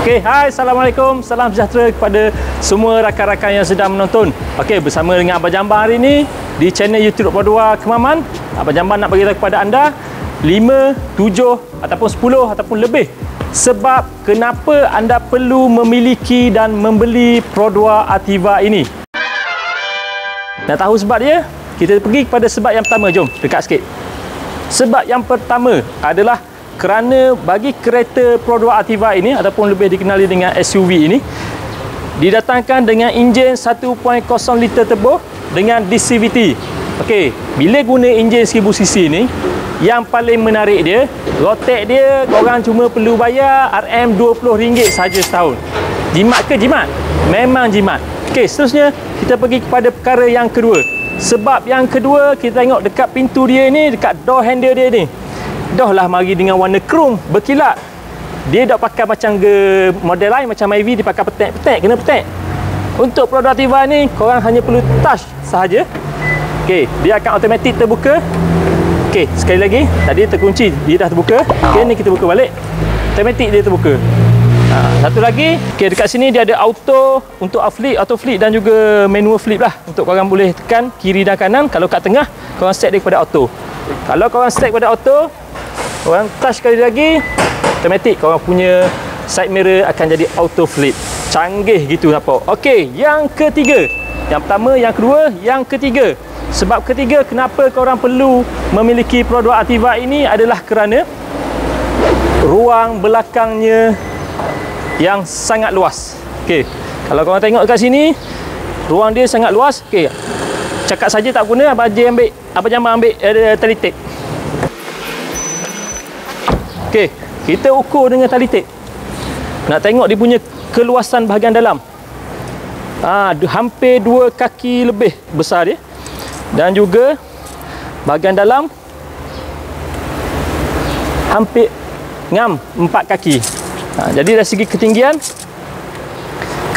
Okey, hai, Assalamualaikum. Salam sejahtera kepada semua rakan-rakan yang sedang menonton. Okey, bersama dengan Abang Jambang hari ini di channel YouTube Produa Kemaman. Abang Jambang nak bagi tahu kepada anda 5, 7 ataupun 10 ataupun lebih sebab kenapa anda perlu memiliki dan membeli Produa Ativa ini. Nak tahu sebab dia? Kita pergi kepada sebab yang pertama. Jom, dekat sikit. Sebab yang pertama adalah kerana bagi kereta Produa Ativa ini ataupun lebih dikenali dengan SUV ini didatangkan dengan enjin 1.0 liter turbo dengan DCVT. Okey, bila guna enjin 1000cc ni, yang paling menarik dia, rotek dia korang cuma perlu bayar RM20 saja setahun. Jimat ke jimat? Memang jimat. Okey, seterusnya kita pergi kepada perkara yang kedua. Sebab yang kedua, kita tengok dekat pintu dia ni, dekat door handle dia ni, dah lah mari dengan warna chrome berkilat. Dia tak pakai macam model lain macam Myvi dia pakai petek-petek, kena petek. Untuk Produa Ativa ni korang hanya perlu touch sahaja. Okey, dia akan automatik terbuka. Okey, sekali lagi, tadi terkunci, dia dah terbuka. Okey, ni kita buka balik. Automatik dia terbuka. Satu lagi, okey, dekat sini dia ada auto untuk auto flip dan juga manual flip lah. Untuk korang boleh tekan kiri dan kanan. Kalau kat tengah, korang set dia kepada auto. Kalau korang set kepada auto, korang touch sekali lagi, automatik korang punya side mirror akan jadi auto flip. Canggih gitu nampak. Okey, yang ketiga. Yang pertama, yang kedua, yang ketiga. Sebab ketiga kenapa korang perlu memiliki Produa Ativa ini adalah kerana ruang belakangnya yang sangat luas. Okey, kalau korang tengok dekat sini, ruang dia sangat luas. Okey, cakap saja tak guna, Abang Jambang ambil tali tape. Okey, kita ukur dengan tali tape. Nak tengok dia punya keluasan bahagian dalam. Hampir 2 kaki lebih besar dia. Dan juga bahagian dalam hampir ngam 4 kaki. Jadi dari segi ketinggian,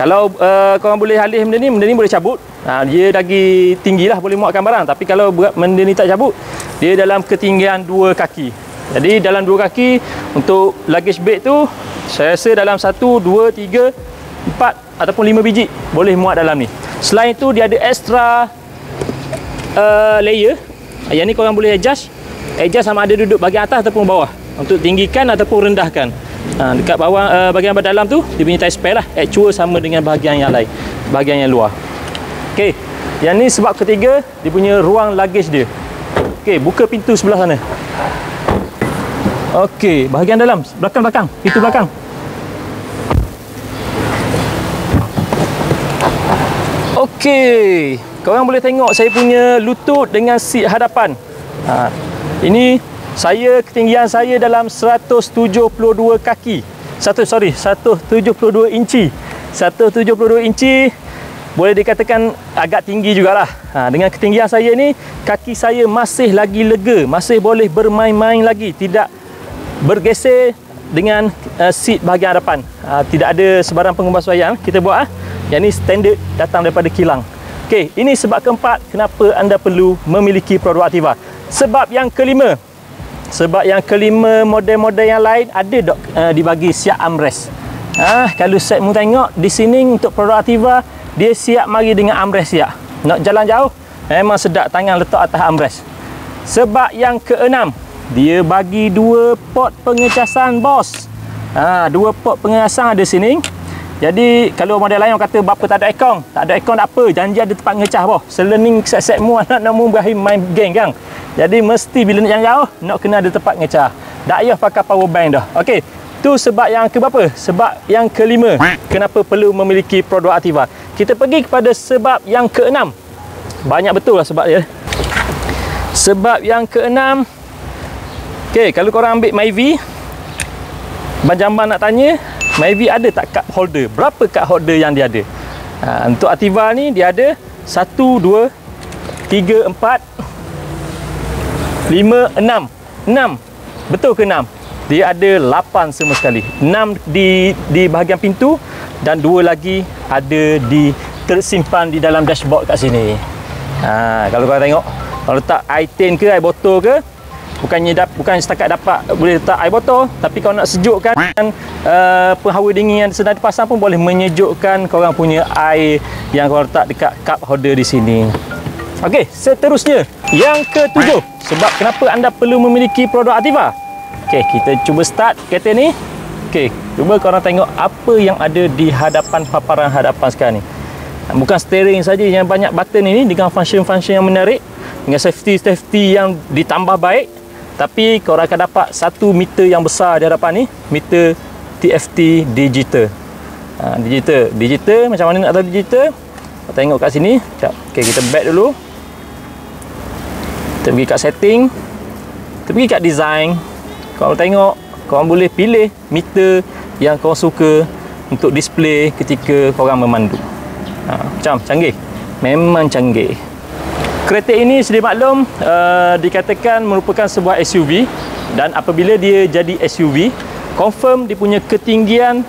kalau korang boleh alih benda ni boleh cabut. Dia lagi tinggi lah, boleh muatkan barang. Tapi kalau benda ni tak cabut, dia dalam ketinggian 2 kaki. Jadi dalam 2 kaki untuk luggage bag tu, saya rasa dalam 1, 2, 3, 4 ataupun 5 biji boleh muat dalam ni. Selain itu dia ada extra layer. Yang ni korang boleh adjust sama ada duduk bahagian atas ataupun bawah, untuk tinggikan ataupun rendahkan. Dekat bawah bahagian dalam tu dia punya tie spare lah, actual sama dengan bahagian yang lain, bahagian yang luar. Okey, yang ni sebab ketiga, dia punya ruang luggage dia. Okey, buka pintu sebelah sana. Okey, bahagian dalam, belakang, pintu belakang. Okey, korang boleh tengok saya punya lutut dengan seat hadapan. Ini ketinggian saya dalam 172 kaki. 172 inci. 172 inci boleh dikatakan agak tinggi jugalah. Dengan ketinggian saya ni, kaki saya masih lagi lega, masih boleh bermain-main lagi, tidak bergeser dengan seat bahagian hadapan. Tidak ada sebarang pengembasuaian kita buat. Yang ni standard datang daripada kilang. Okey, ini sebab keempat kenapa anda perlu memiliki Produa Ativa. Sebab yang kelima, model-model yang lain ada dibagi siap armrest. Kalau set mu tengok di sini untuk Produa Ativa, dia siap mari dengan armrest siap. Nak jalan jauh, memang sedap tangan letak atas armrest. Sebab yang keenam, dia bagi 2 port pengecasan bos. 2 port pengecasan ada sini. Jadi kalau model lain orang kata bapa tak ada aircon. Tak ada aircon tak apa, janji ada tempat ngecas boh. Selening set mu anak namu Ibrahim main geng kan. Jadi mesti bila nak jalan jauh, nak kena ada tempat ngecas. Tak payah pakai power bank dah. Okey, tu sebab yang ke berapa? Sebab yang kelima kenapa perlu memiliki Produa Ativa. Kita pergi kepada sebab yang keenam. Banyak betul lah sebab dia. Sebab yang keenam, okey, kalau korang ambil Myvi, Abang Jambang nak tanya, Myvi ada tak cup holder? Berapa cup holder yang dia ada? Untuk Ativa ni dia ada 1, 2, 3, 4, 5, 6. 6. Betul ke 6? Dia ada 8 semua sekali. 6 di bahagian pintu dan 2 lagi ada tersimpan di dalam dashboard kat sini. Kalau korang tengok, kalau letak air tin ke air botol ke, bukan setakat dapat boleh letak air botol, tapi kalau nak sejukkan penghawa dingin yang sedang dipasang pun boleh menyejukkan korang punya air yang korang letak dekat cup holder di sini. Okey, seterusnya yang ketujuh, sebab kenapa anda perlu memiliki produk Ativa. Okey, kita cuba start kereta ni. Okey, cuba korang tengok apa yang ada di hadapan paparan hadapan sekarang ni. Bukan steering saja yang banyak button ini dengan function-function yang menarik, dengan safety yang ditambah baik, tapi korang akan dapat satu meter yang besar di hadapan ni, meter TFT digital. Digital macam mana nak tahu digital? Tengok kat sini. Okey, kita back dulu. Kita pergi kat setting. Kita pergi kat design. Korang tengok, korang boleh pilih meter yang korang suka untuk display ketika korang memandu. Macam canggih. Memang canggih. Kereta ini sedia maklum dikatakan merupakan sebuah SUV, dan apabila dia jadi SUV, confirm dia punya ketinggian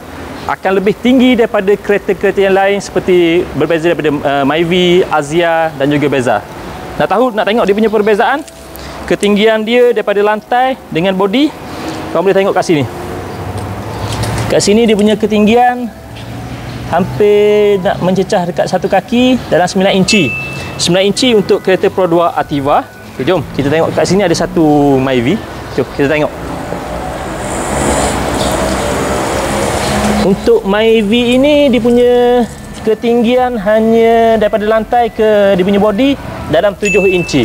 akan lebih tinggi daripada kereta-kereta yang lain, seperti berbeza daripada Myvi, Azia dan juga Beza. Nak tengok dia punya perbezaan ketinggian dia daripada lantai dengan body? Kau boleh tengok kat sini. Kat sini dia punya ketinggian hampir nak mencecah dekat satu kaki dalam 9 inci. 9 inci untuk kereta Pro 2 Ativa. Okay, jom kita tengok kat sini ada satu Myvi. Jom kita tengok. Untuk Myvi ini dia punya ketinggian hanya daripada lantai ke dia punya body dalam 7 inci.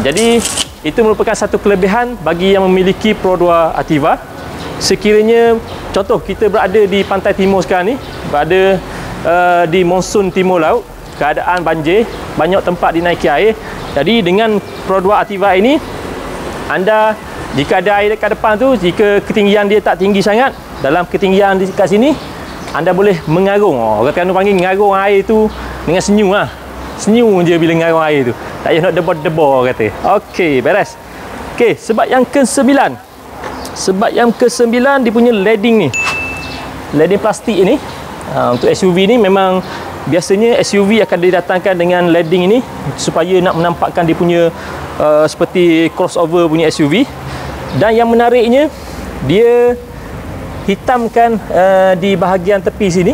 Jadi itu merupakan satu kelebihan bagi yang memiliki Pro 2 Ativa. Sekiranya contoh kita berada di pantai timur sekarang ni, berada di monsun timur laut, keadaan banjir, banyak tempat dinaiki air. Jadi dengan Pro 2 Ativa ini, anda jika ada air dekat depan tu, jika ketinggian dia tak tinggi sangat, dalam ketinggian di kat sini anda boleh mengarung. Orang Terengganu panggil mengarung air tu dengan senyum lah. Senyum je bila mengarung air tu. Tak payah nak debor-debor kata. Okey, beres. Okey, sebab yang ke-9. Sebab yang ke-9 dia punya leading ni. Leading plastik ni. Untuk SUV ni memang biasanya SUV akan didatangkan dengan leading ini supaya nak menampakkan dia punya seperti crossover punya SUV. Dan yang menariknya, dia hitamkan di bahagian tepi sini,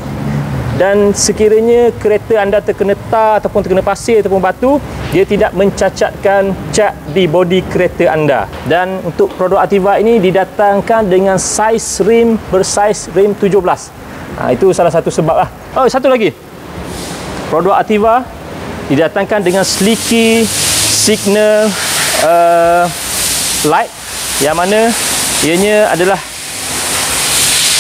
dan sekiranya kereta anda terkena tar ataupun terkena pasir ataupun batu, dia tidak mencacatkan cat di bodi kereta anda. Dan untuk produk Ativa ini didatangkan dengan saiz rim bersaiz rim 17. Itu salah satu sebab lah. Oh, satu lagi, produk Ativa didatangkan dengan sleeky signal light, yang mana ianya adalah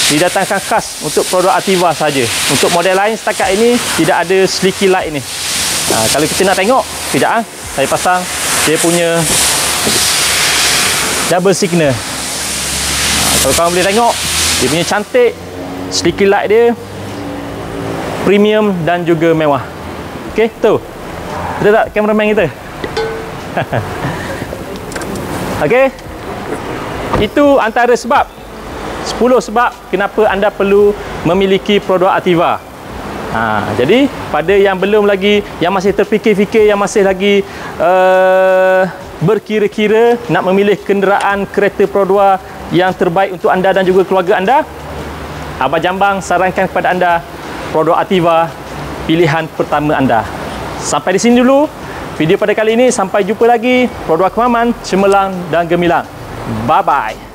didatangkan khas untuk produk Ativa saja. Untuk model lain setakat ini tidak ada sleeky light ni. Kalau kita nak tengok, tidak saya pasang dia punya double signal. Kalau korang boleh tengok, dia punya cantik, sleeky light dia premium dan juga mewah. Okey, tu. Betul tak kameraman kita? Okey. Itu antara sebab 10 sebab kenapa anda perlu memiliki produk Ativa. Jadi pada yang belum lagi, yang masih terfikir-fikir, yang masih lagi berkira-kira nak memilih kenderaan kereta Pro 2 yang terbaik untuk anda dan juga keluarga anda, Abang Jambang sarankan kepada anda produk Ativa, pilihan pertama anda. Sampai di sini dulu video pada kali ini. Sampai jumpa lagi. Pro 2 Kemaman, cemerlang dan gemilang. Bye-bye.